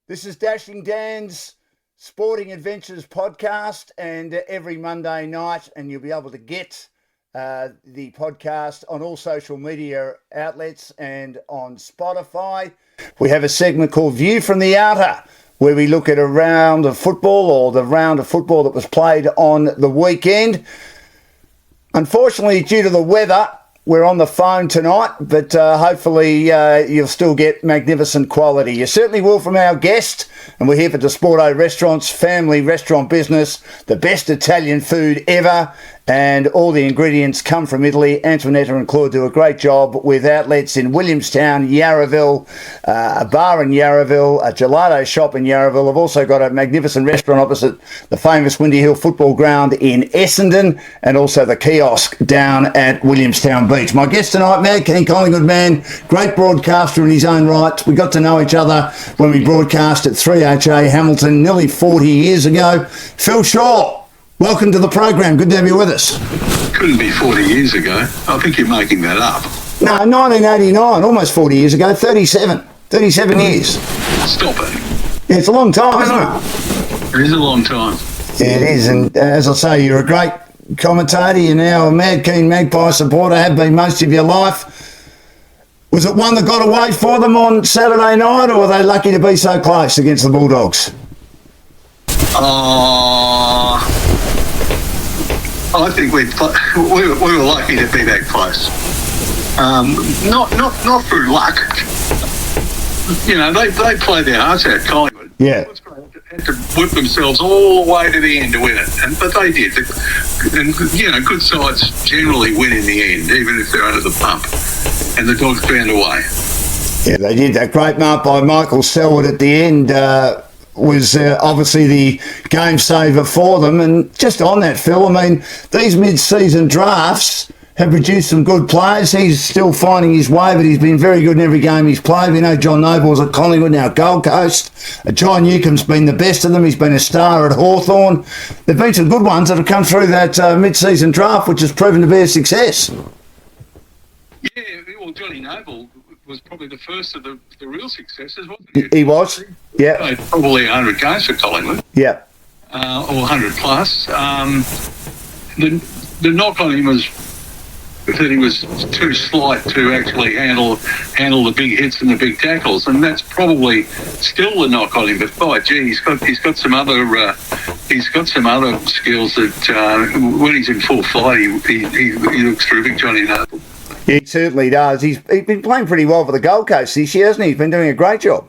This is Dashing Dan's Sporting Adventures podcast, and every Monday night, and you'll be able to get the podcast on all social media outlets and on Spotify. We have a segment called View from the Outer, where we look at a round of football or the round of football that was played on the weekend. Unfortunately, due to the weather, we're on the phone tonight, but hopefully you'll still get magnificent quality. You certainly will from our guest, and we're here for Desporto Restaurants, family restaurant business, the best Italian food ever, and all the ingredients come from Italy. Antoinetta and Claude do a great job with outlets in Williamstown, Yarraville, a bar in Yarraville, a gelato shop in Yarraville. I've also got a magnificent restaurant opposite the famous Windy Hill football ground in Essendon, and also the kiosk down at Williamstown Beach. My guest tonight, Mad King Collingwood man, great broadcaster in his own right. We got to know each other when we broadcast at 3HA Hamilton nearly 40 years ago. Phil Shaw, welcome to the program. Good to have you with us. Couldn't be 40 years ago. I think you're making that up. No, 1989, almost 40 years ago, 37 years. Stop it. Yeah, it's a long time, isn't it? It is a long time. Yeah, it is, and as I say, you're a great commentator. You're now a Mad Keen Magpie supporter, have been most of your life. Was it one that got away for them on Saturday night, or were they lucky to be so close against the Bulldogs? I think we were lucky to be that close. Not through luck. You know, they played their hearts out, Collingwood. Yeah. Had to whip themselves all the way to the end to win it, but they did. And you know, good sides generally win in the end, even if they're under the pump. And the Dogs found a way. Yeah, they did. That great mark by Michael Selwood at the end was obviously the game saver for them. And just on that, Phil, I mean, these mid-season drafts have produced some good players. He's still finding his way, but he's been very good in every game he's played. We know John Noble's at Collingwood, now Gold Coast. John Newcomb's been the best of them. He's been a star at Hawthorn. There have been some good ones that have come through that mid-season draft, which has proven to be a success. Yeah, well, Johnny Noble was probably the first of the real successes, wasn't he? He was, yeah. Played probably 100 games for Collingwood. Yeah. Or 100 plus. The knock on him was that he was too slight to actually handle the big hits and the big tackles, and that's probably still the knock on him. But by gee, he's got some other skills that when he's in full flight, he looks terrific, Johnny Noble. He certainly does. He's been playing pretty well for the Gold Coast this year, hasn't he? He's been doing a great job.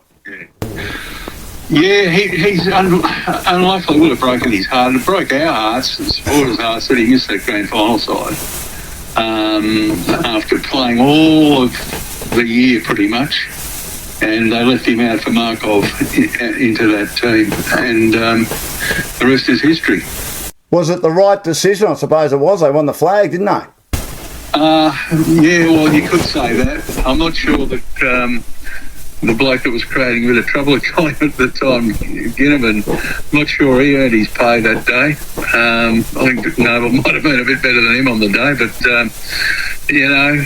Yeah, he's unlikely would have broken his heart. It broke our hearts, the supporters' hearts, that he missed that grand final side. After playing all of the year pretty much, and they left him out for Markov into that team, and the rest is history. Was it the right decision? I suppose it was. They won the flag, didn't they? Yeah, well, you could say that. I'm not sure that the bloke that was creating a bit of trouble at Collingwood at the time, Ginnivan, I'm not sure he earned his pay that day. I think Noble might have been a bit better than him on the day, but, you know,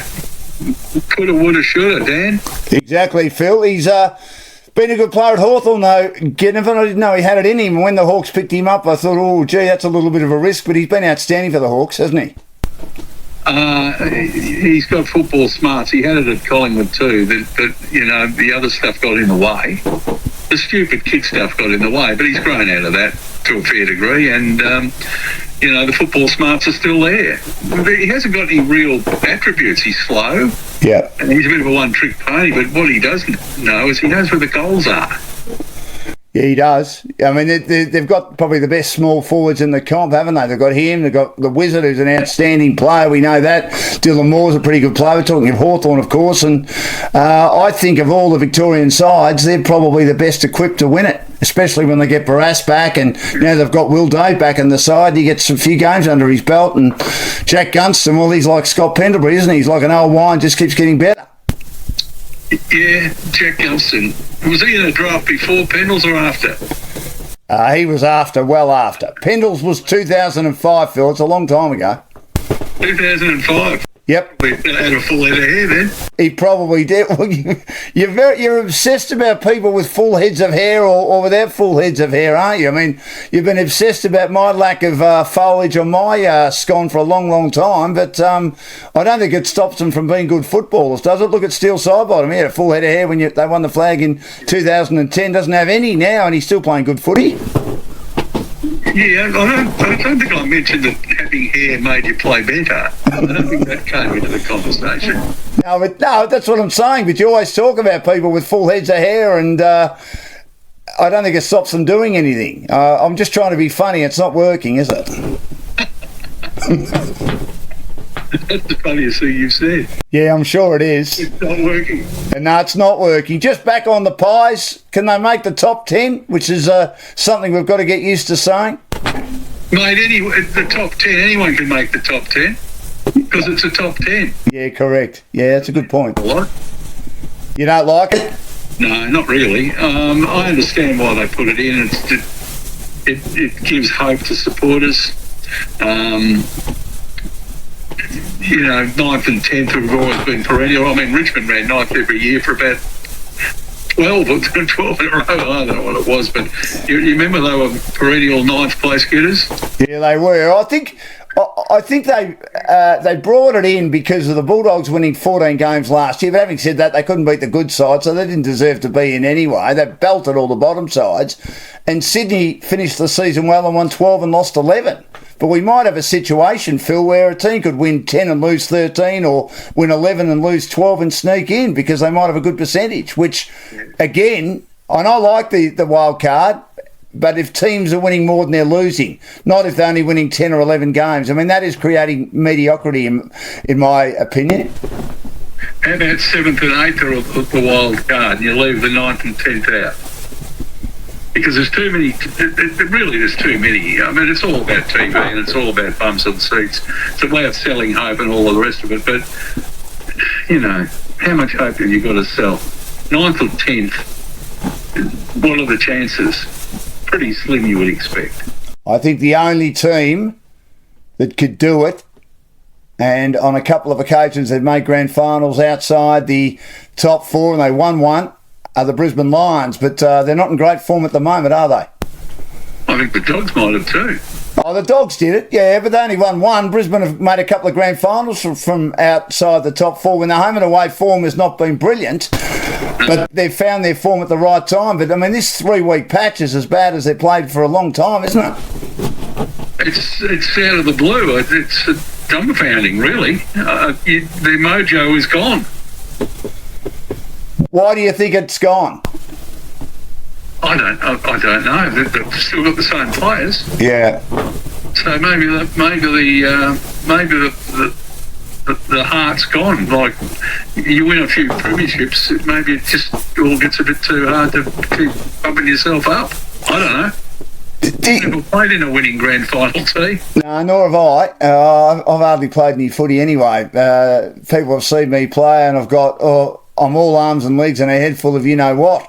coulda, woulda, shoulda, Dan. Exactly, Phil. He's been a good player at Hawthorn, though. Ginnivan, I didn't know he had it in him. When the Hawks picked him up, I thought, oh, gee, that's a little bit of a risk, but he's been outstanding for the Hawks, hasn't he? He's got football smarts. He had it at Collingwood too, but you know, the other stuff got in the way. The stupid kick stuff got in the way, but he's grown out of that to a fair degree, and you know, the football smarts are still there. He hasn't got any real attributes. He's slow, yeah, and he's a bit of a one-trick pony, but what he doesn't know is he knows where the goals are. Yeah, he does. I mean, they've got probably the best small forwards in the comp, haven't they? They've got him, they've got the Wizard, who's an outstanding player. We know that. Dylan Moore's a pretty good player. We're talking of Hawthorn, of course. And I think of all the Victorian sides, they're probably the best equipped to win it, especially when they get Barras back. And now they've got Will Day back in the side. He gets a few games under his belt. And Jack Gunston, well, he's like Scott Pendlebury, isn't he? He's like an old wine, just keeps getting better. Yeah, Jack Gunston. Was he in a draft before Pendles or after? He was after, well after. Pendles was 2005, Phil. It's a long time ago. 2005? Yep. We had a full head of hair then. He probably did. Well, you're obsessed about people with full heads of hair or without full heads of hair, aren't you? I mean, you've been obsessed about my lack of foliage on my scone for a long, long time, but I don't think it stops them from being good footballers, does it? Look at Steele Sidebottom. He had a full head of hair when they won the flag in 2010. Doesn't have any now, and he's still playing good footy. Yeah, I don't think I mentioned that having hair made you play better. I don't think that came into the conversation. No, that's what I'm saying. But you always talk about people with full heads of hair, and I don't think it stops them doing anything. I'm just trying to be funny. It's not working, is it? That's the funniest thing you've said. Yeah, I'm sure it is. It's not working. No, it's not working. Just back on the Pies. Can they make the top 10, which is something we've got to get used to saying? Mate, the top 10, anyone can make the top 10 because it's a top 10. Yeah, correct. Yeah, that's a good point. What? You don't like it? No, not really. I understand why they put it in. It gives hope to supporters. 9th and 10th have always been perennial. I mean, Richmond ran 9th every year for about 12 in a row. I don't know what it was, but you remember they were perennial 9th place getters? Yeah, they were. I think they brought it in because of the Bulldogs winning 14 games last year. But having said that, they couldn't beat the good side, so they didn't deserve to be in anyway. They belted all the bottom sides. And Sydney finished the season well and won 12 and lost 11. But we might have a situation, Phil, where a team could win 10 and lose 13 or win 11 and lose 12 and sneak in because they might have a good percentage, which, again, and I like the wild card, but if teams are winning more than they're losing, not if they're only winning 10 or 11 games. I mean, that is creating mediocrity, in my opinion. How about 7th and 8th are the wild card and you leave the 9th and 10th out? Because there's too many, there's too many. I mean, it's all about TV and it's all about bums on seats. It's about selling hope and all of the rest of it. But, how much hope have you got to sell? 9th or 10th, what are the chances? Pretty slim, you would expect. I think the only team that could do it, and on a couple of occasions they've made grand finals outside the top 4 and they won one, are the Brisbane Lions, but they're not in great form at the moment, are they? I think the Dogs might have too. Oh, the Dogs did it, yeah, but they only won one. Brisbane have made a couple of grand finals from outside the top 4 when the home and away form has not been brilliant, but they've found their form at the right time. But, I mean, this 3-week patch is as bad as they've played for a long time, isn't it? It's out of the blue. It's dumbfounding, really. Their mojo is gone. Why do you think it's gone? I don't know. They've still got the same players. Yeah. So maybe the heart's gone. Like, you win a few premierships, maybe it just all gets a bit too hard to keep pumping yourself up. I don't know. I've never played in a winning grand final team. No, nor have I. I've hardly played any footy anyway. People have seen me play and I'm all arms and legs and a head full of you-know-what.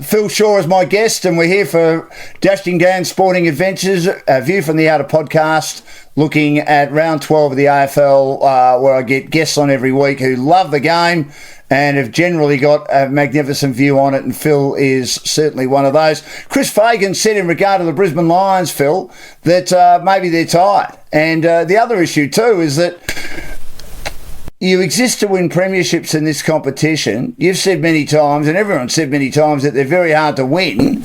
Phil Shaw is my guest, and we're here for Dashing Down Sporting Adventures, a View from the Outer podcast, looking at round 12 of the AFL, where I get guests on every week who love the game and have generally got a magnificent view on it, and Phil is certainly one of those. Chris Fagan said in regard to the Brisbane Lions, Phil, that maybe they're tired. And the other issue too is that you exist to win premierships in this competition. You've said many times, and everyone's said many times, that they're very hard to win.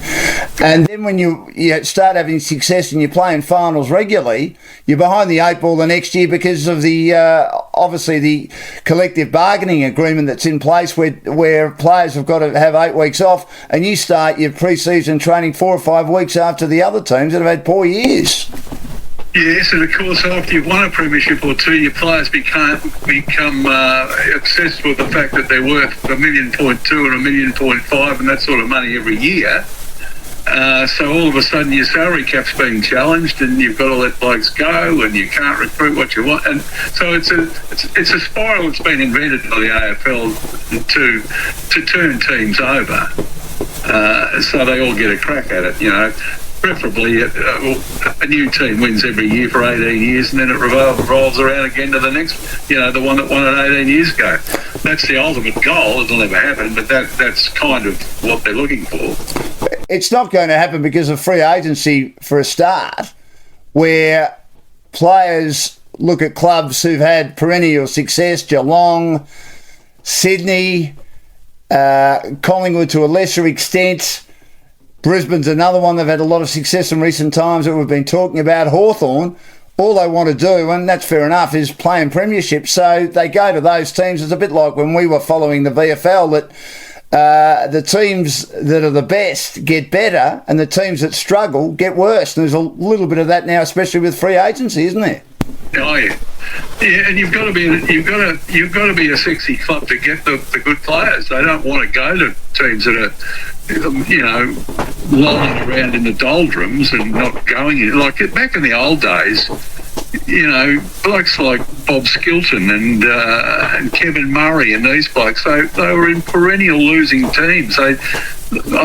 And then when you start having success and you play in finals regularly, you're behind the 8 ball the next year because of the obviously the collective bargaining agreement that's in place where players have got to have 8 weeks off, and you start your pre-season training 4 or 5 weeks after the other teams that have had poor years. Yes, and of course, after you've won a premiership or two, your players become obsessed with the fact that they're worth $1.2 million and $1.5 million and that sort of money every year. So all of a sudden, your salary cap's being challenged, and you've got to let blokes go, and you can't recruit what you want. And so it's a spiral that's been invented by the AFL to turn teams over, so they all get a crack at it. preferably a new team wins every year for 18 years and then it revolves around again to the next, the one that won it 18 years ago. That's the ultimate goal. It'll never happen, but that's kind of what they're looking for. It's not going to happen because of free agency for a start, where players look at clubs who've had perennial success, Geelong, Sydney, Collingwood to a lesser extent. Brisbane's another one. They've had a lot of success in recent times that we've been talking about. Hawthorn, all they want to do, and that's fair enough, is play in premiership. So they go to those teams. It's a bit like when we were following the VFL, that the teams that are the best get better and the teams that struggle get worse. And there's a little bit of that now, especially with free agency, isn't there? Oh yeah, and you've got to be a sexy club to get the good players. They don't want to go to teams that are, lying around in the doldrums and not going in. Like back in the old days, blokes like Bob Skilton and Kevin Murray and these blokes, they were in perennial losing teams. I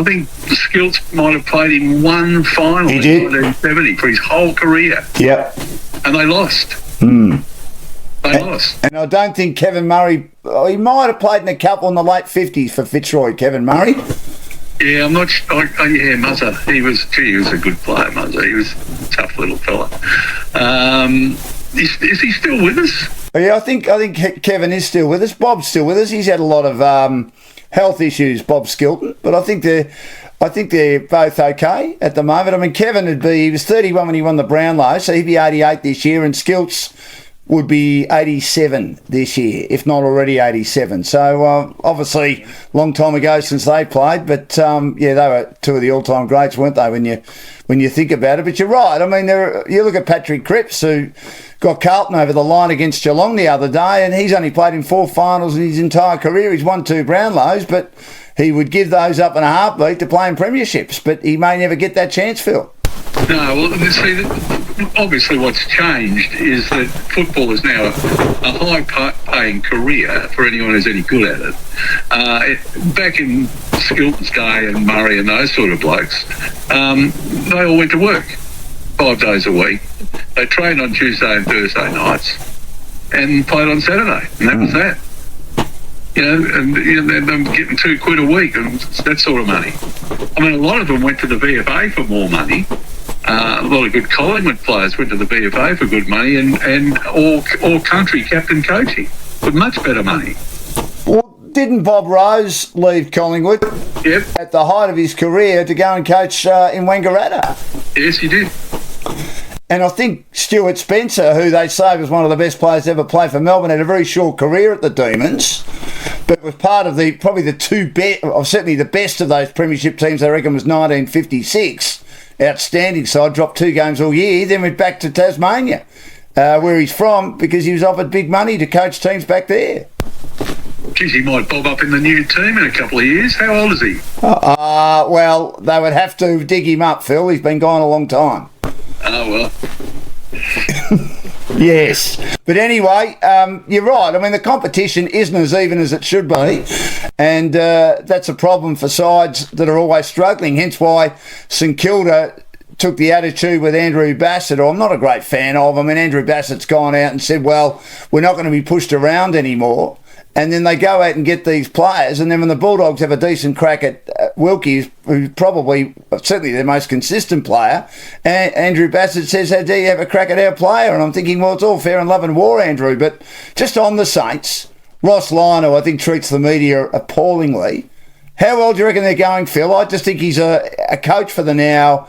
think Skilts might have played in one final in 1970 for his whole career. Yep. And they lost. They lost. And I don't think Kevin Murray, he might have played in a couple in the late 50s for Fitzroy, Kevin Murray. Yeah, I'm not sure. Yeah, Muzzer. He was a good player, Muzzer. He was a tough little fella. Is he still with us? Yeah, I think Kevin is still with us. Bob's still with us. He's had a lot of health issues, Bob Skilton, but I think they're both okay at the moment. I mean, he was 31 when he won the Brownlow, so he'd be 88 this year, and Skilts would be 87 this year, if not already 87. So, obviously, long time ago since they played, but, they were two of the all-time greats, weren't they, when you think about it? But you're right. I mean, you look at Patrick Cripps, who got Carlton over the line against Geelong the other day, and he's only played in 4 finals in his entire career. He's won 2 Brownlows, but he would give those up in a heartbeat to play in premierships, but he may never get that chance, Phil. No, well, see, obviously what's changed is that football is now a high-paying career for anyone who's any good at it. Back in Skilton's day and Murray and those sort of blokes, they all went to work 5 days a week. They trained on Tuesday and Thursday nights and played on Saturday, and that was that. And they're getting £2 a week and that sort of money. I mean, a lot of them went to the VFA for more money. A lot of good Collingwood players went to the VFA for good money and all country captain coaching for much better money. Well, didn't Bob Rose leave Collingwood at the height of his career to go and coach in Wangaratta? Yes, he did. And I think Stuart Spencer, who they say was one of the best players to ever play for Melbourne, had a very short career at the Demons, but was part of probably the two best, or certainly the best of those premiership teams, I reckon, was 1956. Outstanding side, dropped 2 games all year, then went back to Tasmania, where he's from, because he was offered big money to coach teams back there. Geez, he might bob up in the new team in a couple of years. How old is he? Well, they would have to dig him up, Phil. He's been gone a long time. Oh, well. Yes. But anyway, you're right. I mean, the competition isn't as even as it should be. And that's a problem for sides that are always struggling. Hence why St Kilda took the attitude with Andrew Bassett, or I'm not a great fan of. I mean, Andrew Bassett's gone out and said, well, we're not going to be pushed around anymore. And then they go out and get these players, and then when the Bulldogs have a decent crack at Wilkie, who's probably, certainly their most consistent player, and Andrew Bassett says, how dare you have a crack at our player? And I'm thinking, well, it's all fair in love and war, Andrew, but just on the Saints, Ross Lyon, who I think treats the media appallingly. How well do you reckon they're going, Phil? I just think he's a coach for the now.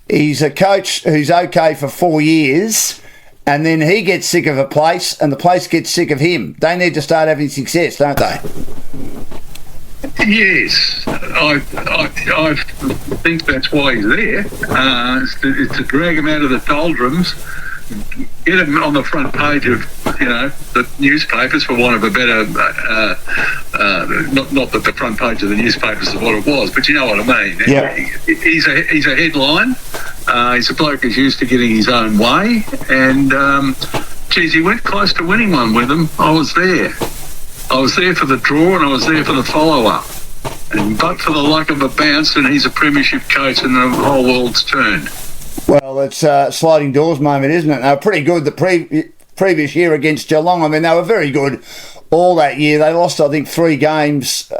He's a coach who's okay for 4 years, and then he gets sick of a place and the place gets sick of him. They need to start having success, don't they? Yes, I think that's why he's there. It's to drag him out of the doldrums, get him on the front page of, the newspapers, for want of a better, not that the front page of the newspapers is what it was, but you know what I mean. Yeah. He's a headline. He's a bloke who's used to getting his own way, and he went close to winning one with them. I was there. I was there for the draw and I was there for the follow-up. But for the luck of a bounce, and he's a premiership coach, and the whole world's turned. Well, it's a sliding doors moment, isn't it? They were pretty good the previous year against Geelong. I mean, they were very good all that year. They lost, I think, 3 games,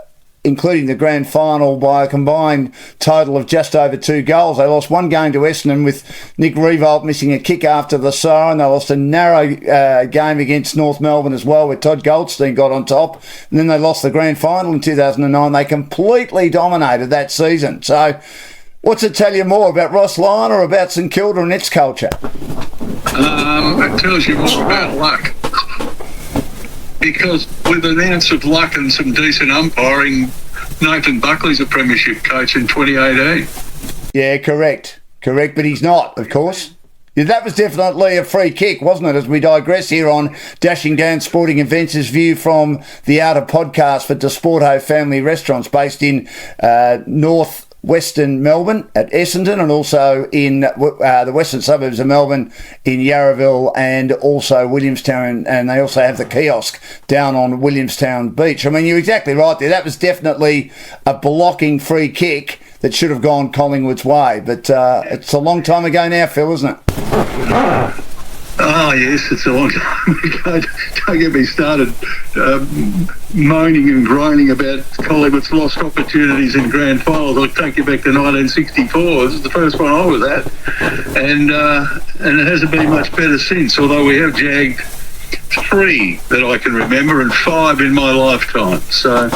including the grand final, by a combined total of just over 2 goals. They lost 1 game to Essendon with Nick Revolt missing a kick after the siren. They lost a narrow game against North Melbourne as well, where Todd Goldstein got on top. And then they lost the grand final in 2009. They completely dominated that season. So what's it tell you more about Ross Lyon or about St Kilda and its culture? It tells you more about luck. Because with an ounce of luck and some decent umpiring, Nathan Buckley's a premiership coach in 2018. Yeah, correct. Correct, but he's not, of course. Yeah, that was definitely a free kick, wasn't it, as we digress here on Dashing Down Sporting Events' view from the Outer podcast for Desporto Family Restaurants based in Western Melbourne at Essendon, and also in the western suburbs of Melbourne in Yarraville and also Williamstown, and they also have the kiosk down on Williamstown Beach. I mean, you're exactly right there. That was definitely a blocking free kick that should have gone Collingwood's way, but it's a long time ago now, Phil, isn't it? Oh, yes, it's a long time ago. Don't get me started moaning and groaning about Collingwood's lost opportunities in grand finals. I'll take you back to 1964. This is the first one I was at. And it hasn't been much better since, although we have jagged 3 that I can remember and 5 in my lifetime. So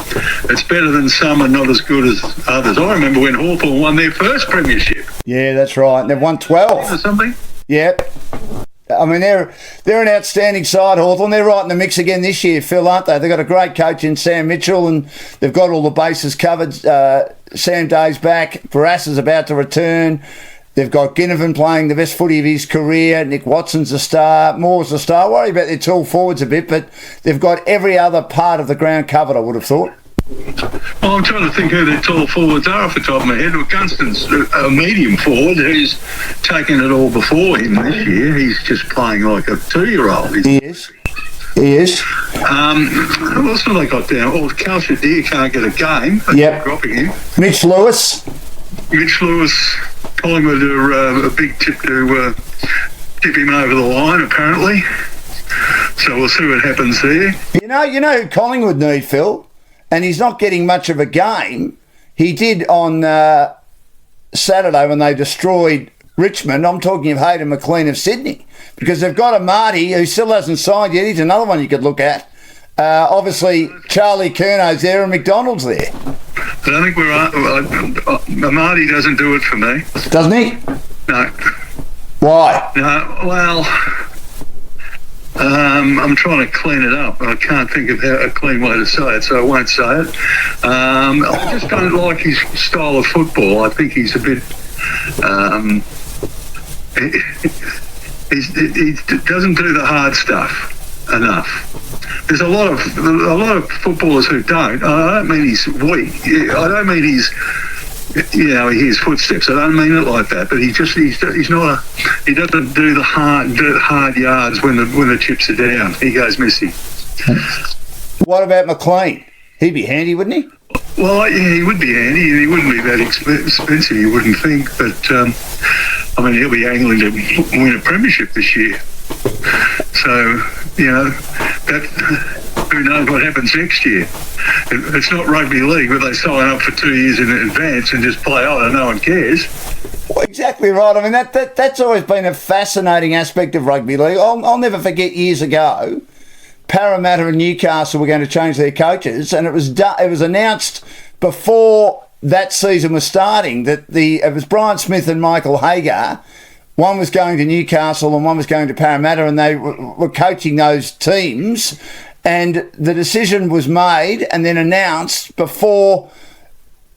it's better than some and not as good as others. I remember when Hawthorn won their first premiership. Yeah, that's right. And they've won 12. Or something? Yep. I mean, they're an outstanding side, Hawthorn. They're right in the mix again this year, Phil, aren't they? They've got a great coach in Sam Mitchell, and they've got all the bases covered. Sam Day's back. Barassa's about to return. They've got Ginnivan playing the best footy of his career. Nick Watson's a star. Moore's a star. Worry about their tall forwards a bit, but they've got every other part of the ground covered, I would have thought. Well, I'm trying to think who their tall forwards are off the top of my head. Well, Gunston's a medium forward who's taken it all before him this year. He's just playing like a 2-year-old. He is. He is. Who else have they got down? Well, Cal Shadir can't get a game. Yep. Dropping him. Mitch Lewis. Collingwood are a big tip to tip him over the line, apparently. So we'll see what happens there. You know who Collingwood need, Phil? And he's not getting much of a game. He did on Saturday when they destroyed Richmond. I'm talking of Hayden McLean of Sydney, because they've got a Marty who still hasn't signed yet. He's another one you could look at. Obviously, Charlie Curno's there and McDonald's there. I don't think Marty doesn't do it for me. Doesn't he? No. Why? No, well, I'm trying to clean it up. I can't think of a clean way to say it, so I won't say it. I just don't like his style of football. I think he's a bit... he doesn't do the hard stuff enough. There's a lot of footballers who don't. I don't mean he's weak. I don't mean he's... he hears footsteps. I don't mean it like that, but he's not a. He doesn't do the hard yards when the chips are down. He goes missing. What about McLean? He'd be handy, wouldn't he? Well, yeah, he would be handy, and he wouldn't be that expensive. You wouldn't think, but I mean, he'll be angling to win a premiership this year. So that. Who knows what happens next year? It's not rugby league where they sign up for 2 years in advance and just play on and no one cares. Well, exactly right. I mean, that's always been a fascinating aspect of rugby league. I'll never forget years ago, Parramatta and Newcastle were going to change their coaches, and it was announced before that season was starting that it was Brian Smith and Michael Hagar. One was going to Newcastle and one was going to Parramatta, and they were coaching those teams. And the decision was made and then announced before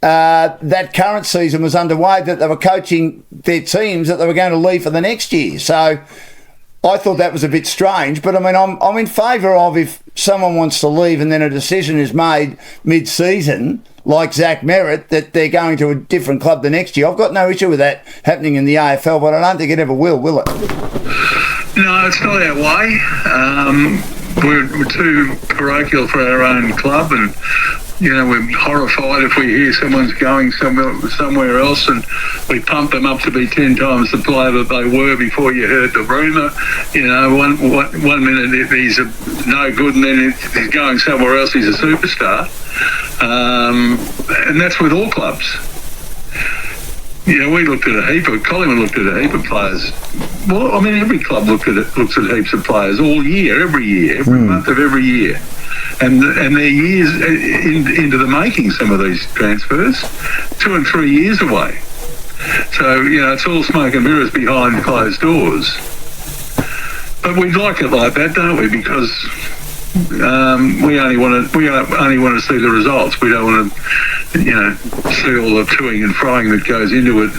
that current season was underway that they were coaching their teams that they were going to leave for the next year. So I thought that was a bit strange. But, I mean, I'm in favour of if someone wants to leave and then a decision is made mid-season, like Zach Merritt, that they're going to a different club the next year. I've got no issue with that happening in the AFL, but I don't think it ever will it? No, it's not our way. We're too parochial for our own club, and we're horrified if we hear someone's going somewhere else, and we pump them up to be 10 times the player that they were before you heard the rumour. One minute he's no good, and then he's going somewhere else. He's a superstar, and that's with all clubs. We looked at Collingwood looked at a heap of players. Well, I mean, every club looks at heaps of players all year, every month of every year. And they're years into the making, some of these transfers, 2 and 3 years away. So, it's all smoke and mirrors behind closed doors. But we like it like that, don't we? Because we only want to see the results. We don't want to, see all the toing and froing that goes into it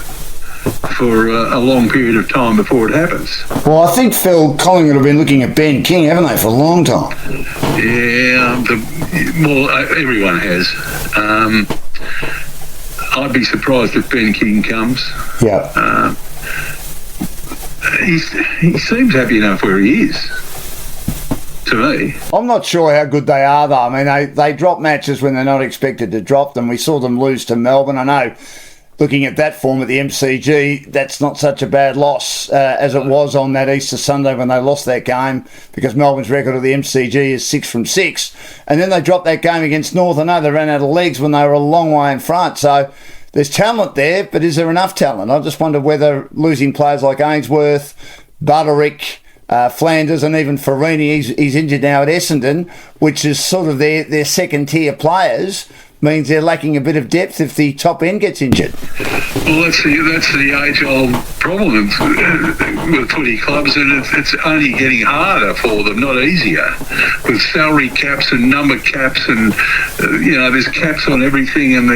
for a long period of time before it happens. Well, I think, Phil, Collingwood have been looking at Ben King, haven't they, for a long time? Yeah, everyone has. I'd be surprised if Ben King comes. Yeah. He seems happy enough where he is, to me. I'm not sure how good they are, though. I mean, they drop matches when they're not expected to drop them. We saw them lose to Melbourne. I know, looking at that form at the MCG, that's not such a bad loss as it was on that Easter Sunday when they lost that game, because Melbourne's record of the MCG is 6 from 6. And then they dropped that game against North. I know they ran out of legs when they were a long way in front. So there's talent there, but is there enough talent? I just wonder whether losing players like Ainsworth, Butterick, Flanders, and even Farini, he's injured now at Essendon, which is sort of their second-tier players, means they're lacking a bit of depth if the top end gets injured. Well, that's the age-old problem with footy clubs, and it's only getting harder for them, not easier, with salary caps and number caps, and there's caps on everything, and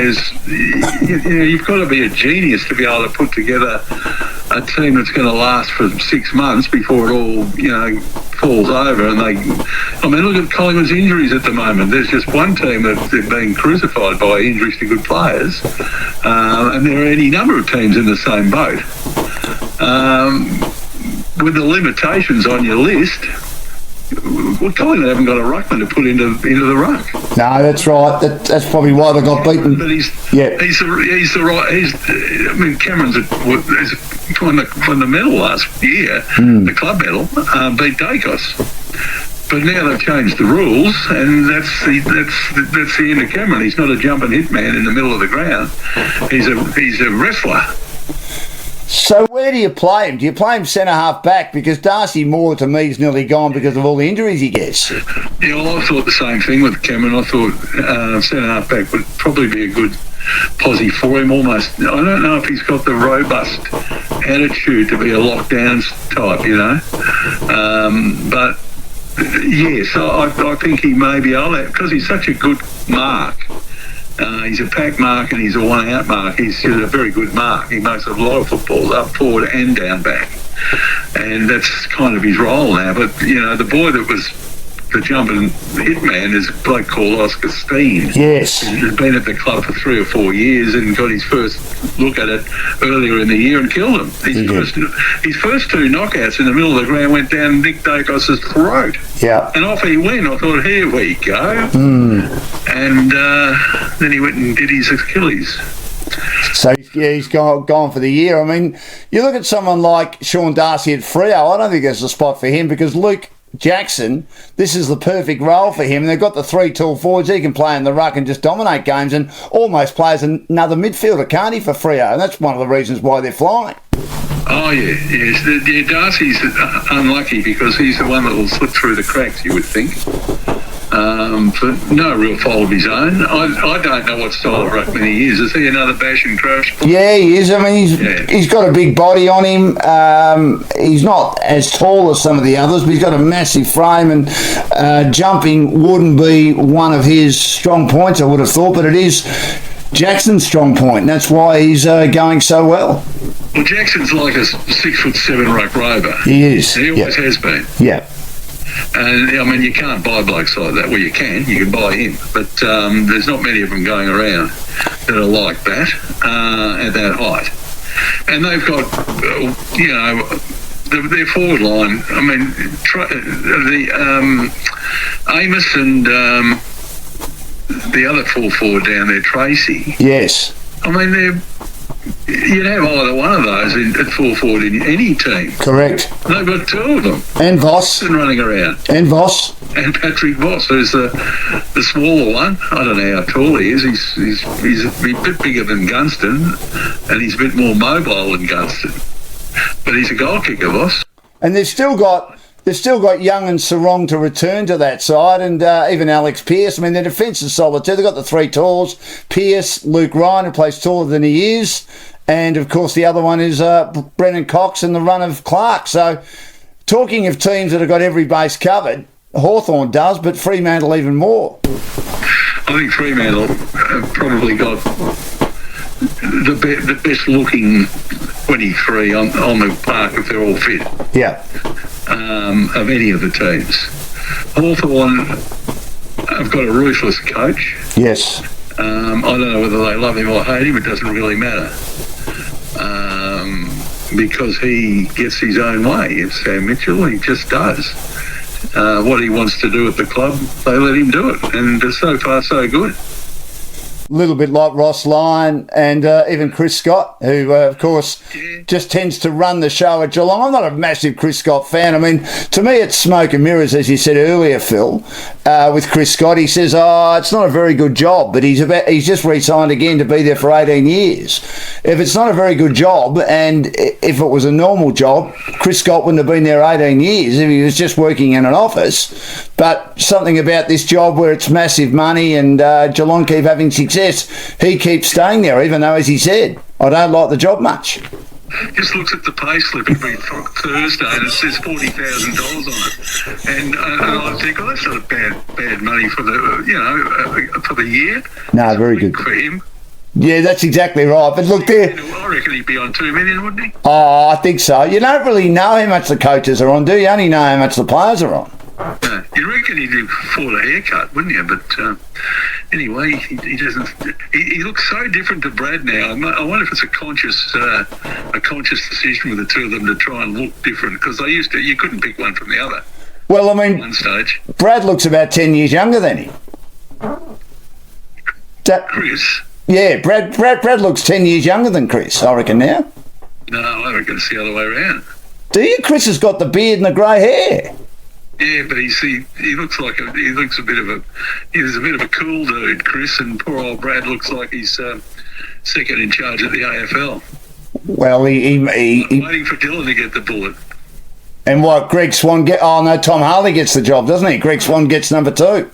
you've got to be a genius to be able to put together a team that's going to last for 6 months before it all falls over. And look at Collingwood's injuries at the moment. There's just one team that they're being crucified by injuries to good players, and there are any number of teams in the same boat. With the limitations on your list, well, Collingwood haven't got a ruckman to put into the ruck. No, that's right. That's probably why they got beaten. But he's the right. Cameron's won the medal last year, the club medal, beat Dacos. But now they've changed the rules, and that's the end of Cameron. He's not a jumping hit man in the middle of the ground. He's a wrestler. So where do you play him? Do you play him centre-half back? Because Darcy Moore, to me, is nearly gone because of all the injuries he gets. Yeah, well, I thought the same thing with Cameron. I thought centre-half back would probably be a good posse for him almost. I don't know if he's got the robust attitude to be a lockdowns type, but yes, I think he may be able to, because he's such a good mark. He's a pack mark and he's a one-out mark. He's a very good mark. He makes a lot of footballs up forward and down back. And that's kind of his role now. But, the boy that was the jumping hitman is a bloke called Oscar Steen. Yes. He's been at the club for 3 or 4 years and got his first look at it earlier in the year and killed him. His first 2 knockouts in the middle of the ground went down Nick Dacos' throat. Yeah. And off he went. I thought, here we go. And then he went and did his Achilles. So, he's gone for the year. I mean, you look at someone like Sean Darcy at Freo, I don't think there's a spot for him, because Luke Jackson, this is the perfect role for him. They've got the 3 tall forwards. He can play in the ruck and just dominate games, and almost plays another midfielder, can't he, for Freo? And that's one of the reasons why they're flying. Oh, yeah, yes. Darcy's unlucky because he's the one that will slip through the cracks, you would think. For no real fault of his own. I don't know what style of ruckman he is. Is he another bash and crash? Yeah, he is. I mean, he's got a big body on him. He's not as tall as some of the others, but he's got a massive frame, and jumping wouldn't be one of his strong points, I would have thought, but it is Jackson's strong point, and that's why he's going so well. Well, Jackson's like a 6'7" ruck rover. He is. He always has been. Yeah. And, you can't buy blokes like that. Well, you can buy him. But there's not many of them going around that are like that at that height. And they've got, their forward line, Amos and the other full forward down there, Tracy. Yes. I mean, you'd have either one of those at full forward in any team. Correct. They've got two of them. And Voss. And running around. And Voss. And Patrick Voss, who's the smaller one. I don't know how tall he is. He's a bit bigger than Gunston, and he's a bit more mobile than Gunston. But he's a goal kicker, Voss. And they've still got Young and Sarong to return to that side, and even Alex Pearce. I mean, their defence is solid too. They've got the three talls: Pearce, Luke Ryan, who plays taller than he is, and of course the other one is Brennan Cox and the run of Clark. So, talking of teams that have got every base covered, Hawthorn does, but Fremantle even more. I think Fremantle have probably got the best looking 23 on the park if they're all fit. Yeah. Of any of the teams. Hawthorn have got a ruthless coach. Yes. I don't know whether they love him or hate him. It doesn't really matter. Because he gets his own way. It's Sam Mitchell. He just does. What he wants to do at the club, they let him do it. And so far, so good. A little bit like Ross Lyon and even Chris Scott, who, of course, just tends to run the show at Geelong. I'm not a massive Chris Scott fan. I mean, to me, it's smoke and mirrors, as you said earlier, Phil, with Chris Scott. He says, it's not a very good job, but he's just re-signed again to be there for 18 years. If it's not a very good job, and if it was a normal job, Chris Scott wouldn't have been there 18 years if he was just working in an office. But something about this job where it's massive money and Geelong keep having success, he keeps staying there, even though, as he said, I don't like the job much. Just looks at the pay slip every Thursday and it says $40,000 on it, and I think, that's not a bad money for the year. No, very good for him. Yeah, that's exactly right. But look, there. I reckon he'd be on $2 million, wouldn't he? Oh, I think so. You don't really know how much the coaches are on, do you? You only know how much the players are on. No, you reckon he'd afford a haircut, wouldn't you? But anyway, he doesn't. He looks so different to Brad now. I wonder if it's a conscious decision with the two of them to try and look different, because you couldn't pick one from the other. Well, I mean, one stage. Brad looks about 10 years younger than him. Chris. Yeah, Brad looks 10 years younger than Chris, I reckon now. No, I reckon it's the other way around. Do you? Chris has got the beard and the grey hair. Yeah, but he looks a bit of a cool dude, Chris, and poor old Brad looks like he's second in charge at the AFL. Well, I'm waiting for Dylan to get the bullet. And what, Greg Swan Tom Harley gets the job, doesn't he? Greg Swan gets number 2.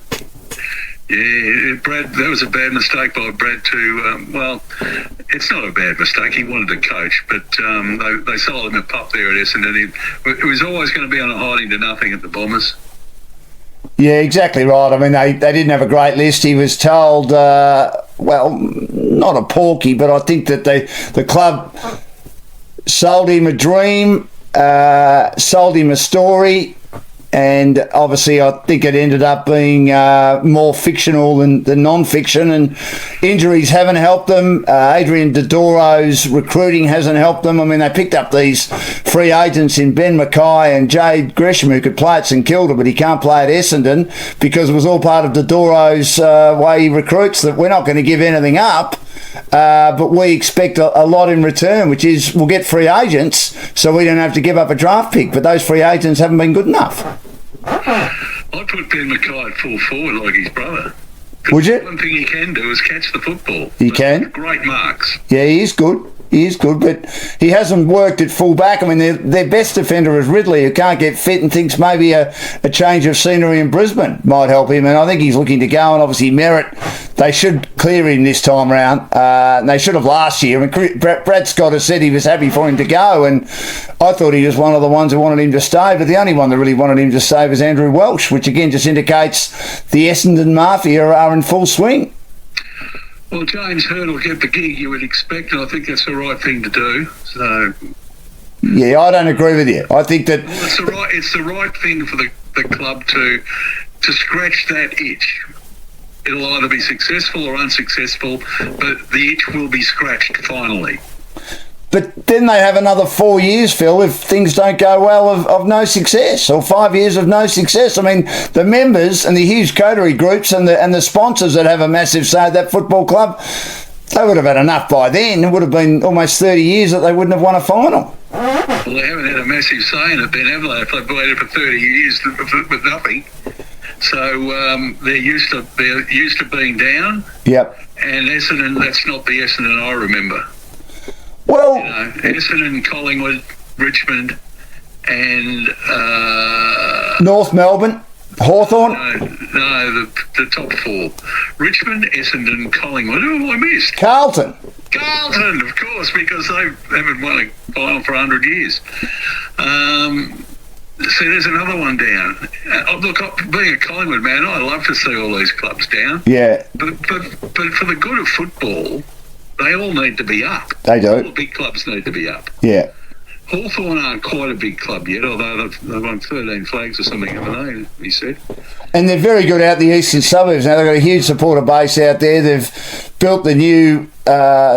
Yeah, Brad, that was a bad mistake by Brad to, well, it's not a bad mistake. He wanted to coach, but they sold him a pup there at Essendon. It was always going to be on a hiding to nothing at the Bombers. Yeah, exactly right. I mean, they didn't have a great list. He was told, well, not a porky, but I think that the club sold him a dream, sold him a story, and obviously I think it ended up being more fictional than non-fiction, and injuries haven't helped them. Adrian Dodoro's recruiting hasn't helped them. I mean, they picked up these free agents in Ben Mackay and Jade Gresham, who could play at St Kilda, but he can't play at Essendon because it was all part of Dodoro's way he recruits, that we're not going to give anything up. But we expect a lot in return, which is we'll get free agents so we don't have to give up a draft pick. But those free agents haven't been good enough. I'd put Ben Mackay at full forward like his brother. Would you? One thing he can do is catch the football. He can? Great marks. Yeah, he is good. He is good, but he hasn't worked at full back. I mean, their best defender is Ridley, who can't get fit and thinks maybe a change of scenery in Brisbane might help him. And I think he's looking to go, and obviously Merritt, they should clear him this time round. They should have last year. And Brad Scott has said he was happy for him to go, and I thought he was one of the ones who wanted him to stay, but the only one that really wanted him to stay was Andrew Welsh, which again just indicates the Essendon Mafia are in full swing. Well, James Hurd will get the gig you would expect, and I think that's the right thing to do. So, yeah, I don't agree with you. I think that it's the right thing for the club to scratch that itch. It'll either be successful or unsuccessful, but the itch will be scratched finally. But then they have another 4 years, Phil, if things don't go well, of no success, or 5 years of no success. I mean, the members and the huge coterie groups and the sponsors that have a massive say at that football club, they would have had enough by then. It would have been almost 30 years that they wouldn't have won a final. Well, they haven't had a massive say in it then, have they? If they've waited for 30 years with nothing. So they're used to being down. Yep. And Essendon, that's not the Essendon I remember. Well, Essendon, Collingwood, Richmond, and North Melbourne, Hawthorn. No, the top four: Richmond, Essendon, Collingwood. Who have I missed? Carlton, of course, because they haven't won a final for 100 years. So there's another one down. Look, being a Collingwood man, I love to see all these clubs down. Yeah. But for the good of football, they all need to be up. They do. All the big clubs need to be up. Yeah. Hawthorn aren't quite a big club yet, although they've won 13 flags or something, haven't they, he said. And they're very good out the eastern suburbs now. They've got a huge supporter base out there. They've built the new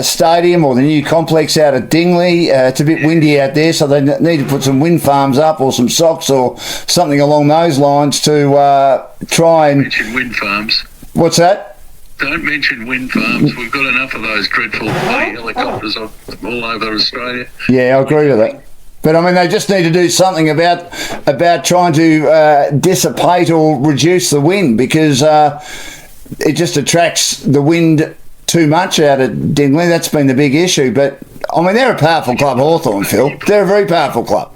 stadium or the new complex out at Dingley. It's a bit windy out there, so they need to put some wind farms up or some socks or something along those lines to try and... Mention wind farms. What's that? Don't mention wind farms. We've got enough of those dreadful helicopters all over Australia. Yeah, I agree with that. But, I mean, they just need to do something about trying to dissipate or reduce the wind, because it just attracts the wind too much out at Dingley. That's been the big issue. But, I mean, they're a powerful club, Hawthorn, Phil. They're a very powerful club.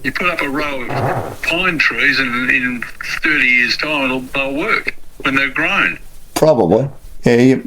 You put up a row of pine trees and in 30 years' time they'll work when they're grown. Probably. Yeah, you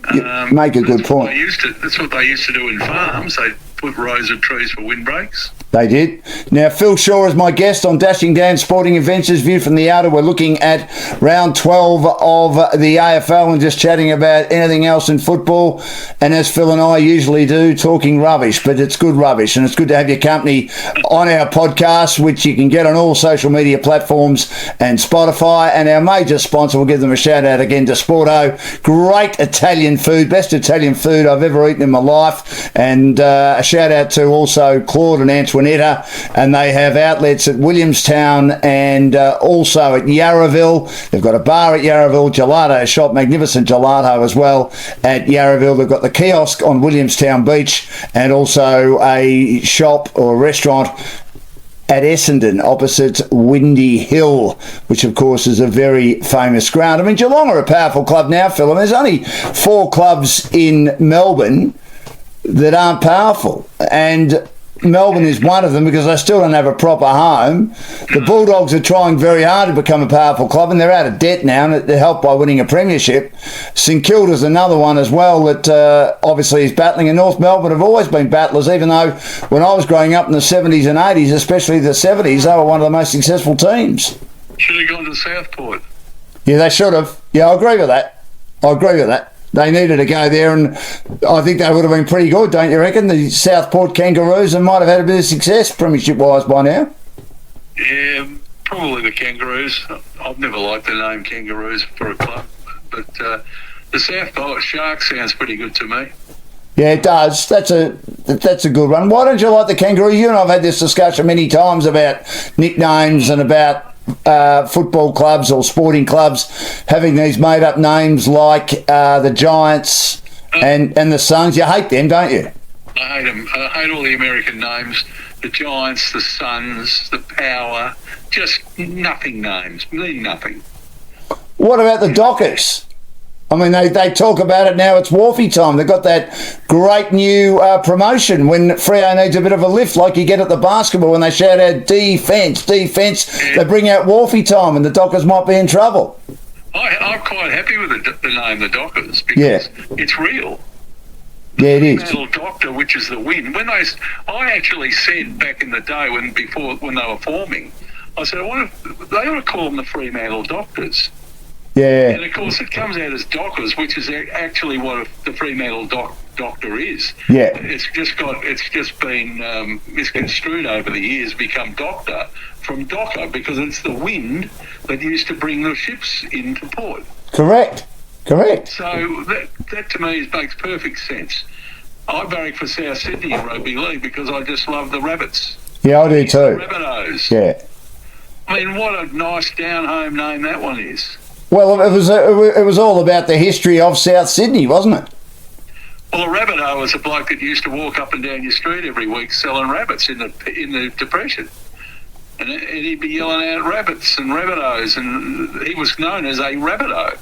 make a good point. That's what they used to do in farms. They'd put rows of trees for windbreaks. They did. Now, Phil Shaw is my guest on Dashing Dan's Sporting Adventures, View from the Outer. We're looking at round 12 of the AFL and just chatting about anything else in football. And as Phil and I usually do, talking rubbish, but it's good rubbish. And it's good to have your company on our podcast, which you can get on all social media platforms and Spotify. And our major sponsor, we'll give them a shout out again to Sporto. Great Italian food, best Italian food I've ever eaten in my life. And a shout out to also Claude and Antoinette. And they have outlets at Williamstown and also at Yarraville. They've got a bar at Yarraville, gelato shop, magnificent gelato as well at Yarraville. They've got the kiosk on Williamstown Beach and also a shop or a restaurant at Essendon opposite Windy Hill, which of course is a very famous ground. I mean, Geelong are a powerful club now, Phil. I mean, there's only 4 clubs in Melbourne that aren't powerful, and Melbourne is one of them because they still don't have a proper home. The Bulldogs are trying very hard to become a powerful club, and they're out of debt now, and they're helped by winning a premiership. St Kilda's another one as well that obviously is battling, and North Melbourne have always been battlers, even though when I was growing up in the 70s and 80s, especially the 70s, they were one of the most successful teams. Should have gone to Southport. Yeah, they should have. Yeah, I agree with that. They needed to go there, and I think they would have been pretty good, don't you reckon? The Southport Kangaroos and might have had a bit of success premiership-wise by now. Yeah, probably the Kangaroos. I've never liked the name Kangaroos for a club, but the Southport Sharks sounds pretty good to me. Yeah, it does. That's a good one. Why don't you like the Kangaroos? You and I have had this discussion many times about nicknames and about football clubs or sporting clubs having these made-up names like the Giants and the Suns. You hate them, don't you? I hate them. I hate all the American names. The Giants, the Suns, the Power. Just nothing names. Mean nothing. What about the Dockers? I mean, they talk about it now. It's Wharfie time. They've got that great new promotion when Freo needs a bit of a lift, like you get at the basketball when they shout out defence. Yeah. They bring out Wharfie time, and the Dockers might be in trouble. I'm quite happy with the name, the Dockers, because it's real. Yeah, it is. Little doctor, which is the win. I actually said back in the day when they were forming, I said, they ought to call them the Fremantle Doctors. Yeah. And of course, it comes out as Dockers, which is actually what the Fremantle doctor is. Yeah. It's just been misconstrued over the years, become doctor from docker, because it's the wind that used to bring the ships into port. Correct. So that to me makes perfect sense. I barrack for South Sydney in rugby league because I just love the rabbits. Yeah, I do too. Rabbitohs. Yeah. I mean, what a nice down-home name that one is. Well, it was all about the history of South Sydney, wasn't it? Well, a rabbitoh was a bloke that used to walk up and down your street every week selling rabbits in the Depression. And he'd be yelling out rabbits and rabbitohs, and he was known as a rabbitoh.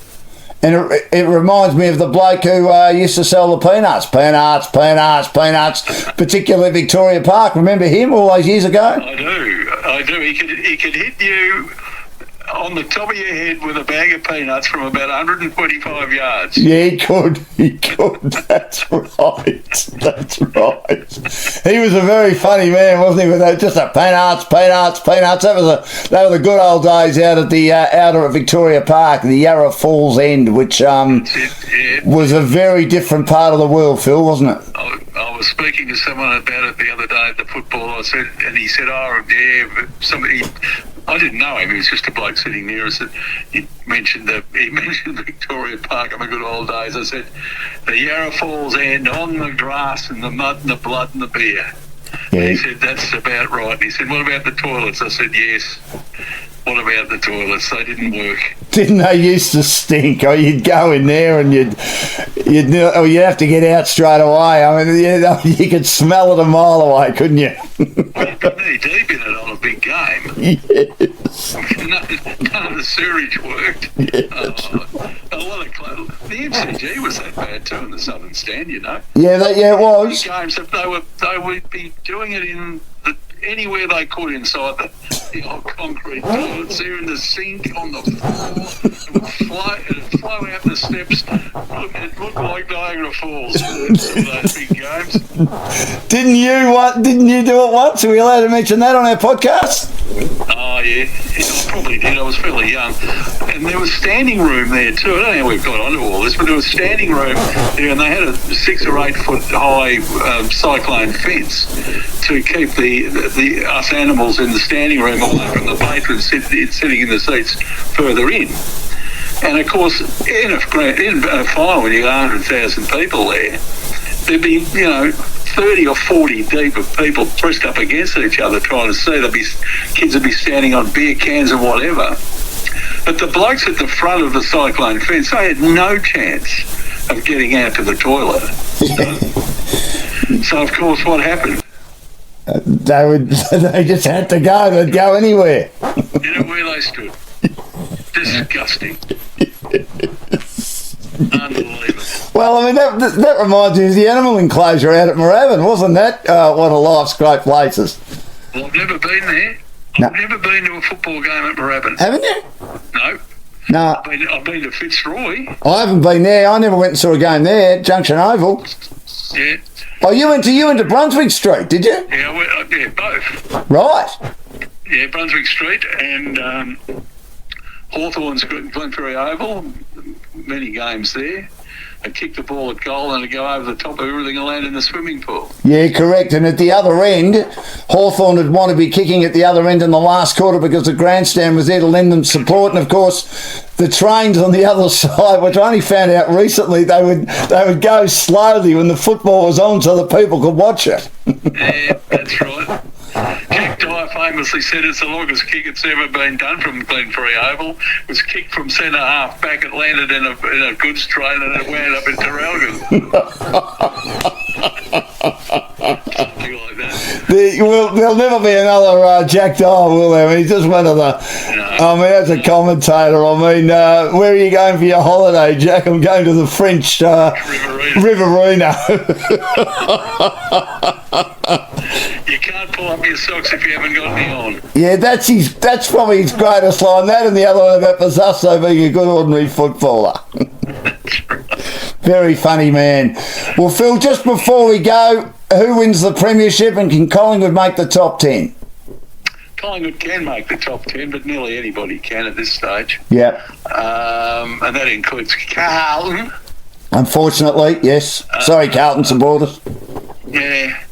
And it reminds me of the bloke who used to sell the peanuts, particularly Victoria Park. Remember him all those years ago? I do. He could hit you on the top of your head with a bag of peanuts from about 125 yards. Yeah, he could. That's right. He was a very funny man, wasn't he? With just a peanuts. That were the good old days out at the outer at Victoria Park, the Yarra Falls end, which was a very different part of the world, Phil, wasn't it? I was speaking to someone about it the other day at the football. He said, "Oh, yeah, somebody." I didn't know him. He was just a bloke sitting there. I said, he mentioned Victoria Park in the good old days. I said, the Yarra Falls end on the grass and the mud and the blood and the beer. Yeah. And he said, that's about right. And he said, what about the toilets? I said, yes. What about the toilets? They didn't work. Didn't they used to stink? Or you'd go in there and you'd have to get out straight away. I mean, you could smell it a mile away, couldn't you? Well, you got knee deep in it on a big game. Yes. None of the sewage worked. Yeah, the MCG was that bad too in the Southern Stand, you know. Yeah, it was. Games they would be doing it in anywhere they could inside the old concrete toilets. There in the sink, on the floor. It would flow out the steps. It looked like Niagara Falls. Those big games. Didn't you do it once? Are we allowed to mention that on our podcast? Oh, yeah. I probably did. I was fairly young. And there was standing room there too. I don't know how we've got onto all this, but there was standing room there, and they had a 6 or 8 foot high cyclone fence to keep the us animals in the standing room away from the patrons sitting in the seats further in. And of course, in a final when you got 100,000 people there, there'd be 30 or 40 deep of people pressed up against each other trying to see. Kids would be standing on beer cans and whatever. But the blokes at the front of the cyclone fence, they had no chance of getting out to the toilet. So of course, what happened? They just had to go. They'd go anywhere. You know where they stood? Disgusting. Unbelievable. Well, I mean, that reminds me of the animal enclosure out at Moorabbin. Wasn't that one of life's great places? Well, I've never been there. No. I've never been to a football game at Moorabbin. Haven't you? No. No. I've been to Fitzroy. I haven't been there. I never went and saw a game there, Junction Oval. Yeah. Oh, you went to Brunswick Street, did you? Yeah, both. Right. Yeah, Brunswick Street and Hawthorn's Glenferrie Oval. Many games there. I kick the ball at goal and I go over the top of everything and land in the swimming pool. Yeah, correct. And at the other end, Hawthorn would want to be kicking at the other end in the last quarter because the grandstand was there to lend them support. And of course, the trains on the other side, which I only found out recently, they would go slowly when the football was on so the people could watch it. Yeah, that's right. Jack Dyer famously said it's the longest kick that's ever been done from Glenferrie Oval. It was kicked from centre half back. It landed in a goods train and it wound up in Terralgan. Something like that. There'll never be another Jack Dyer, will there? I mean, he's just one of the... No. I mean, as a commentator, I mean, where are you going for your holiday, Jack? I'm going to the French Riverina. You can't pull up your socks if you haven't got any on. Yeah, that's probably his greatest line. That and the other one about Pizzazzo being a good ordinary footballer. That's right. Very funny man. Well, Phil, just before we go, who wins the Premiership and can Collingwood make the top 10? Collingwood can make the top 10, but nearly anybody can at this stage. Yeah. And that includes Carlton. Unfortunately, yes. Sorry, Carlton supporters. Yeah.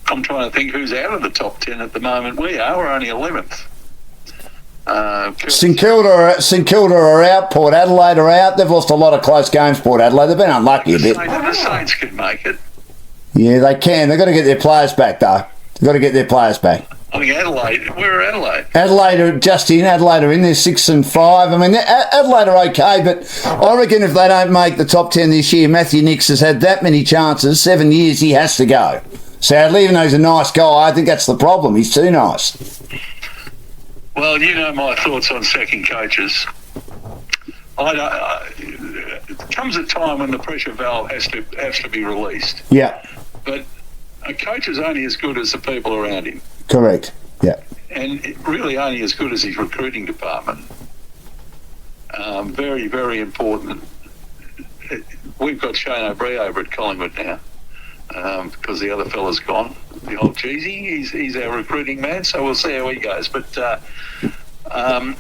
I'm trying to think who's out of the top 10 at the moment. We're only 11th. St Kilda are out. Port Adelaide are out. They've lost a lot of close games. Port Adelaide. They've been unlucky a bit. The Saints could make it. Yeah, they can. They've got to get their players back, though. They've got to get their players back. I think Adelaide. Where are Adelaide? Adelaide are just in. Adelaide are in. They're 6 and 5. I mean, Adelaide are okay, but I reckon if they don't make the top 10 this year, Matthew Nicks has had that many chances. 7 years, he has to go. Sadly, even though he's a nice guy, I think that's the problem. He's too nice. Well, you know my thoughts on sacking coaches. It comes a time when the pressure valve has to be released. Yeah. But a coach is only as good as the people around him. Correct. Yeah. And really only as good as his recruiting department. Very, very important. We've got Shane O'Brien over at Collingwood now because the other fella's gone. The old cheesy, he's our recruiting man, so we'll see how he goes. But a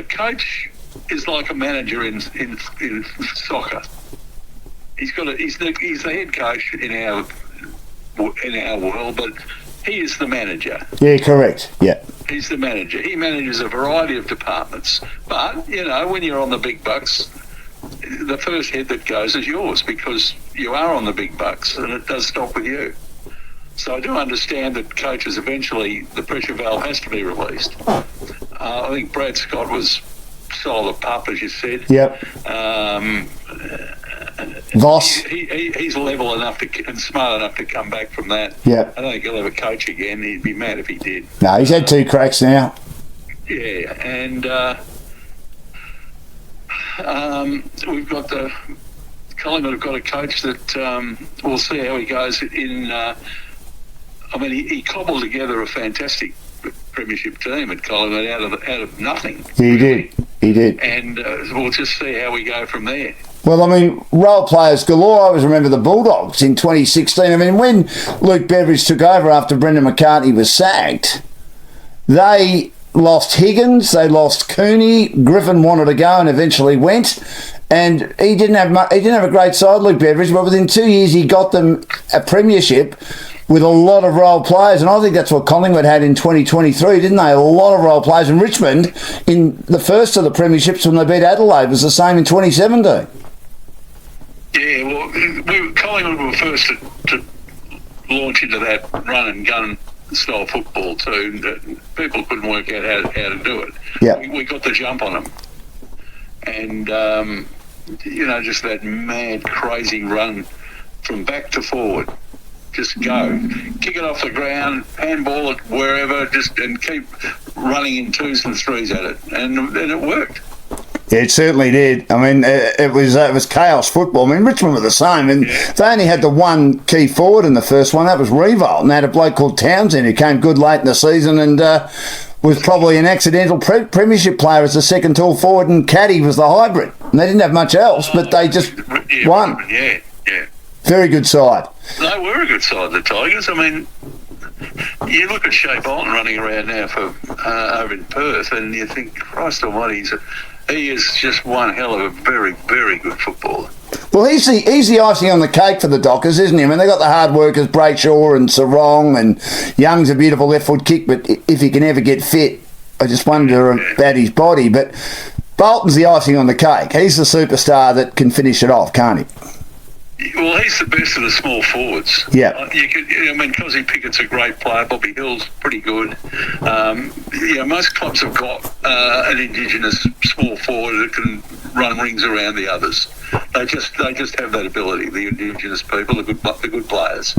coach is like a manager in soccer. He's the head coach in our world, but he is the manager. Yeah, correct. Yeah. He's the manager. He manages a variety of departments. But, you know, when you're on the big bucks, the first head that goes is yours because you are on the big bucks and it does stop with you. So I do understand that coaches eventually, the pressure valve has to be released. I think Brad Scott was solid pup, as you said. Yep. Voss. He's level enough and smart enough to come back from that. Yeah. I don't think he'll ever coach again. He'd be mad if he did. No, he's had 2 cracks now. Yeah, and we've got Collingwood have got a coach that we'll see how he goes in. He cobbled together a fantastic premiership team at Collingwood out of nothing. He did. And we'll just see how we go from there. Well, I mean, role players galore. I always remember the Bulldogs in 2016. I mean, when Luke Beveridge took over after Brendan McCartney was sacked, they lost Higgins, they lost Cooney, Griffin wanted to go and eventually went, and he didn't have a great side, Luke Beveridge, but within 2 years he got them a premiership with a lot of role players, and I think that's what Collingwood had in 2023, didn't they? A lot of role players, and Richmond in the first of the premierships when they beat Adelaide was the same in 2017. Yeah, well, Collingwood were first to launch into that run and gun style football too. People couldn't work out how to do it. Yeah. We got the jump on them. And, just that mad, crazy run from back to forward. Just go. Kick it off the ground, handball it wherever, and keep running in 2s and 3s at it. And it worked. Yeah, it certainly did. I mean, it was chaos football. I mean, Richmond were the same, and they only had the one key forward in the first one. That was Revolt, and they had a bloke called Townsend who came good late in the season and was probably an accidental premiership player as the second tall forward, and Caddy was the hybrid. And they didn't have much else, but they just won. Yeah. Very good side. They were a good side, the Tigers. I mean, you look at Shea Bolton running around now for over in Perth, and you think, Christ almighty, he is just one hell of a very, very good footballer. Well, he's the icing on the cake for the Dockers, isn't he? I mean, they've got the hard workers, Brayshaw and Sarong, and Young's a beautiful left foot kick, but if he can ever get fit, I just wonder about his body. But Bolton's the icing on the cake. He's the superstar that can finish it off, can't he? Well, he's the best of the small forwards. Yeah. Cosy Pickett's a great player. Bobby Hill's pretty good. Most clubs have got an Indigenous small forward that can run rings around the others. They just have that ability. The Indigenous people, the good players,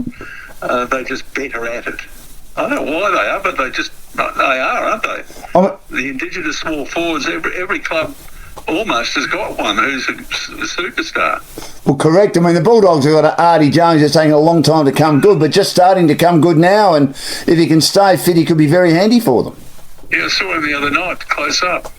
they're just better at it. I don't know why they are, but they are, aren't they? The Indigenous small forwards, every club almost has got one who's a superstar. Well, correct. I mean, the Bulldogs have got Artie Jones. It's taking a long time to come good, but just starting to come good now. And if he can stay fit, he could be very handy for them. Yeah, I saw him the other night, close up.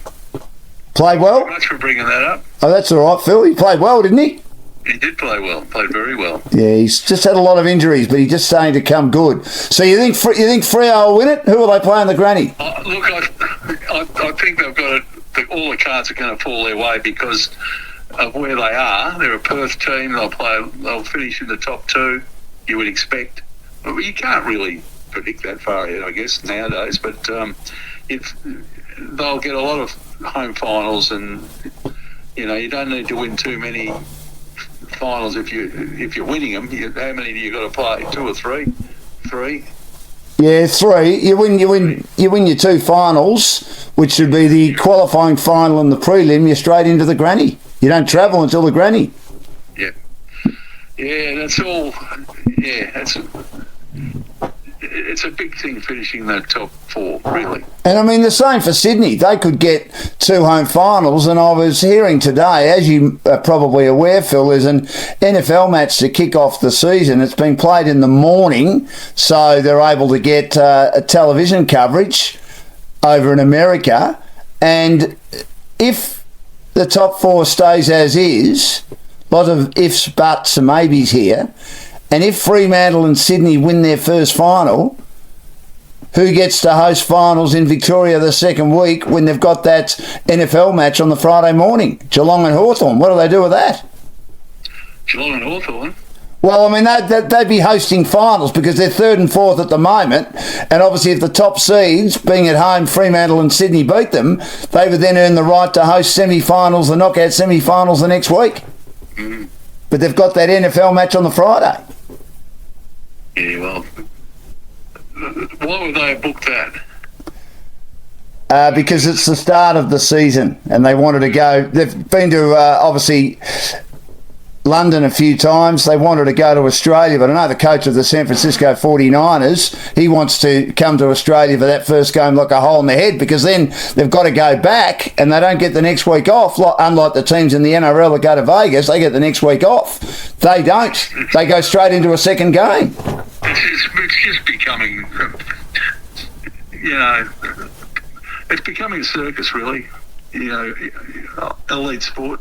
Played well? Thanks for bringing that up. Oh, that's all right, Phil. He played well, didn't he? He did play well. Played very well. Yeah, he's just had a lot of injuries, but he's just starting to come good. So you think Freo will win it? Who will they play in the granny? Look, I think they've got it. All the cards are going to fall their way because of where they are. They're a Perth team. They'll finish in the top 2, you would expect. Well, you can't really predict that far ahead, I guess, nowadays. But, they'll get a lot of home finals, and you don't need to win too many finals if you're winning them. How many do you got to play? 2 or 3? 3. Yeah, 3. You win your 2 finals, which should be the qualifying final and the prelim. You're straight into the granny. You don't travel until the granny. Yeah, that's all. Yeah, it's a big thing finishing that top 4, really. And I mean, the same for Sydney. They could get 2 home finals, and I was hearing today, as you are probably aware, Phil, there's an NFL match to kick off the season. It's been played in the morning, so they're able to get a television coverage over in America. And if the top 4 stays as is, a lot of ifs, buts and maybes here, and if Fremantle and Sydney win their first final, who gets to host finals in Victoria the second week when they've got that NFL match on the Friday morning? Geelong and Hawthorn. What do they do with that? Geelong and Hawthorn? Well, I mean, they'd be hosting finals because they're 3rd and 4th at the moment. And obviously, if the top seeds, being at home, Fremantle and Sydney beat them, they would then earn the right to host semi-finals, the knockout semi-finals the next week. Mm. But they've got that NFL match on the Friday. Yeah, well, why would they have booked that? Because it's the start of the season and they wanted to go. They've been to, obviously, London a few times. They wanted to go to Australia, but I know the coach of the San Francisco 49ers, he wants to come to Australia for that first game like a hole in the head, because then they've got to go back and they don't get the next week off, unlike the teams in the NRL that go to Vegas. They get the next week off. They don't. They go straight into a second game. It's just becoming, it's becoming a circus, really. Elite sport.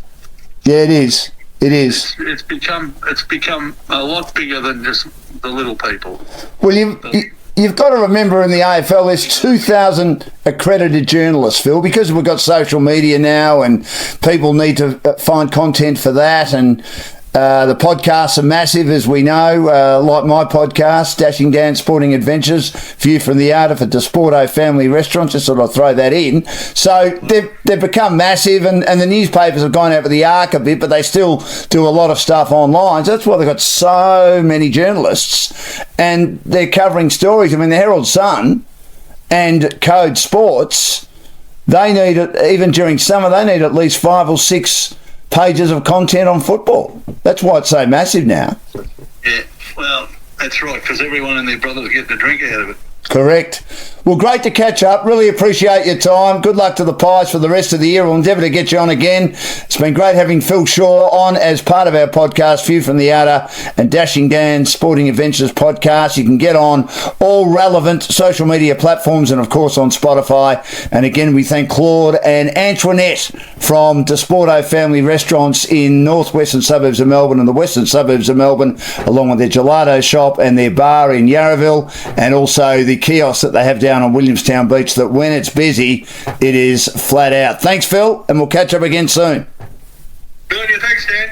Yeah, it is. It is. It's become a lot bigger than just the little people. Well, you've got to remember in the AFL there's 2,000 accredited journalists, Phil, because we've got social media now and people need to find content for that, and the podcasts are massive, as we know, like my podcast, Dashing Down Sporting Adventures, View from the Art of a Desporto Family Restaurant, just sort of throw that in. So they've become massive, and the newspapers have gone out with the arc a bit, but they still do a lot of stuff online. So that's why they've got so many journalists, and they're covering stories. I mean, the Herald Sun and Code Sports, they need, even during summer, they need at least 5 or 6 pages of content on football. That's why it's so massive now. Yeah, well, that's right, because everyone and their brothers get the drink out of it. Correct. Well, great to catch up. Really appreciate your time. Good luck to the Pies for the rest of the year. We'll endeavour to get you on again. It's been great having Phil Shaw on as part of our podcast, View from the Outer and Dashing Dan Sporting Adventures podcast. You can get on all relevant social media platforms and, of course, on Spotify. And again, we thank Claude and Antoinette from Desporto Family Restaurants in northwestern suburbs of Melbourne and the western suburbs of Melbourne, along with their gelato shop and their bar in Yarraville, and also the kiosk that they have down on Williamstown Beach, that when it's busy, it is flat out. Thanks, Phil, and we'll catch up again soon. Good, thanks, Dan.